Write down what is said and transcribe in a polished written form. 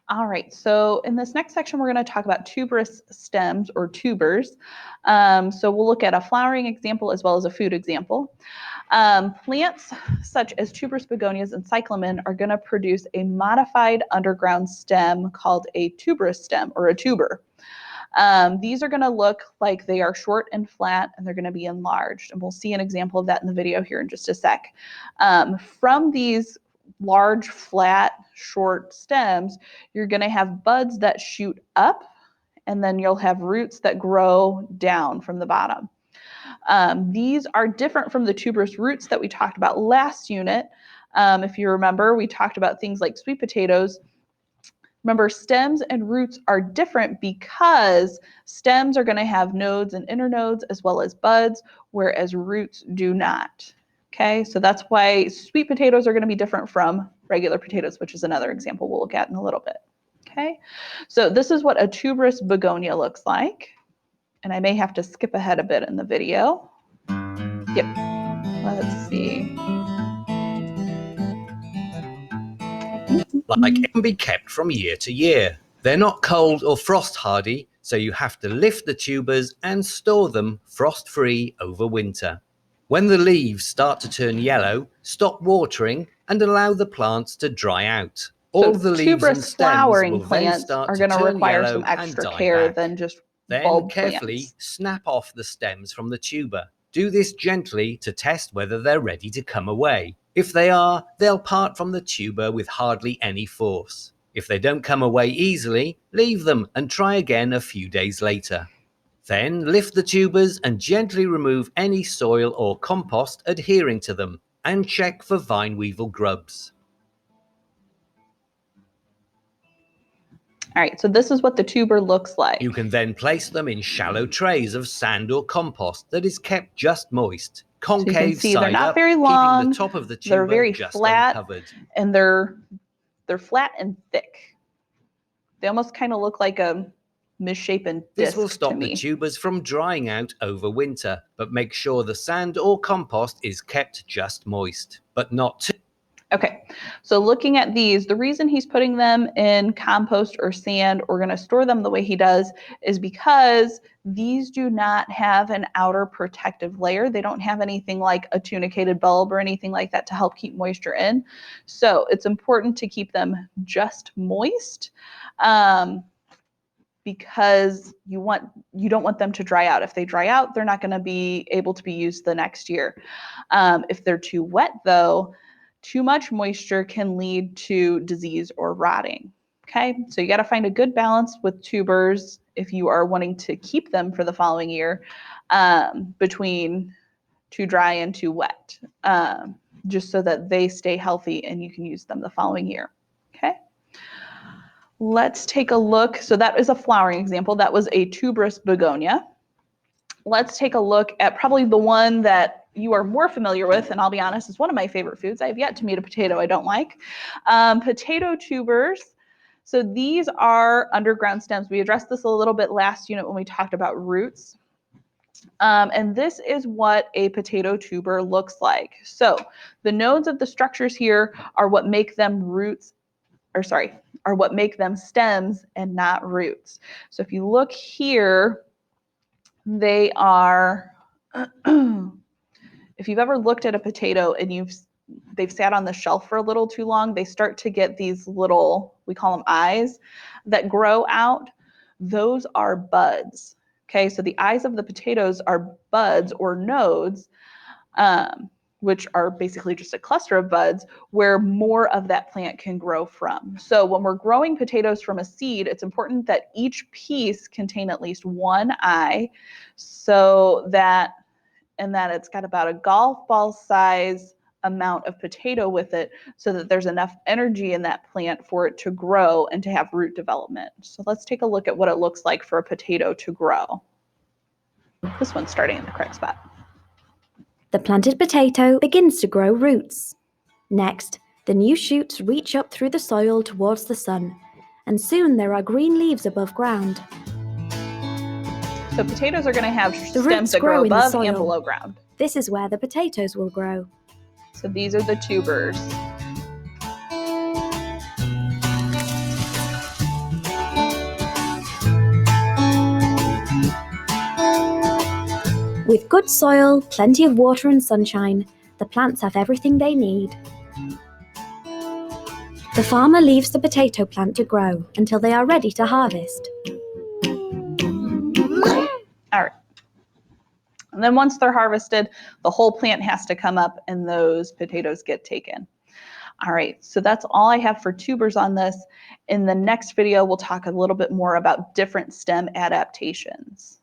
All right, so in this next section, we're going to talk about tuberous stems or tubers. So we'll look at a flowering example as well as a food example. Plants such as tuberous begonias and cyclamen are going to produce a modified underground stem called a tuberous stem or a tuber. These are going to look like they are short and flat, and they're going to be enlarged. And we'll see an example of that in the video here in just a sec. From these large, flat, short stems, you're going to have buds that shoot up, and then you'll have roots that grow down from the bottom. These are different from the tuberous roots that we talked about last unit. If you remember, we talked about things like sweet potatoes. Remember, stems and roots are different because stems are going to have nodes and internodes as well as buds, whereas roots do not. Okay, so that's why sweet potatoes are going to be different from regular potatoes, which is another example we'll look at in a little bit. Okay, so this is what a tuberous begonia looks like. And I may have to skip ahead a bit in the video. Yep, let's see. Like it can be kept from year to year. They're not cold or frost hardy, so you have to lift the tubers and store them frost-free over winter. When the leaves start to turn yellow, stop watering and allow the plants to dry out. All the leaves and stems will then start to turn yellow and die back. Then carefully snap off the stems from the tuber. Do this gently to test whether they're ready to come away. If they are, they'll part from the tuber with hardly any force. If they don't come away easily, leave them and try again a few days later. Then lift the tubers and gently remove any soil or compost adhering to them and check for vine weevil grubs. All right, so this is what the tuber looks like. You can then place them in shallow trays of sand or compost that is kept just moist. Concave so you can see side they're not up, very long, keeping the top of the tuber they're very just flat, uncovered. And they're flat and thick. They almost kind of look like a misshapen disc. This will stop the tubers from drying out over winter, but make sure the sand or compost is kept just moist, but not too. Okay, so looking at these, the reason he's putting them in compost or sand or going to store them the way he does is because these do not have an outer protective layer. They don't have anything like a tunicated bulb or anything like that to help keep moisture in. So it's important to keep them just moist because you don't want them to dry out. If they dry out, they're not going to be able to be used the next year. If they're too wet, though, too much moisture can lead to disease or rotting. Okay, so you got to find a good balance with tubers if you are wanting to keep them for the following year between too dry and too wet, just so that they stay healthy and you can use them the following year. Okay, let's take a look. So that is a flowering example. That was a tuberous begonia. Let's take a look at probably the one that you are more familiar with, and I'll be honest, it's one of my favorite foods. I have yet to meet a potato I don't like. Potato tubers. So these are underground stems. We addressed this a little bit last unit when we talked about roots. And this is what a potato tuber looks like. So the nodes of the structures here are what make them are what make them stems and not roots. So if you look here, they are, if you've ever looked at a potato and they've sat on the shelf for a little too long, they start to get these little, we call them eyes, that grow out. Those are buds. Okay, so the eyes of the potatoes are buds or nodes, which are basically just a cluster of buds where more of that plant can grow from. So when we're growing potatoes from a seed, it's important that each piece contain at least one eye, so that it's got about a golf ball size amount of potato with it, so that there's enough energy in that plant for it to grow and to have root development. So let's take a look at what it looks like for a potato to grow. This one's starting in the correct spot. The planted potato begins to grow roots. Next, the new shoots reach up through the soil towards the sun, and soon there are green leaves above ground. So potatoes are going to have stems that grow above and below ground. This is where the potatoes will grow. So these are the tubers. With good soil, plenty of water and sunshine, the plants have everything they need. The farmer leaves the potato plant to grow until they are ready to harvest. All right. And then once they're harvested, the whole plant has to come up and those potatoes get taken. All right, so that's all I have for tubers on this. In the next video, we'll talk a little bit more about different stem adaptations.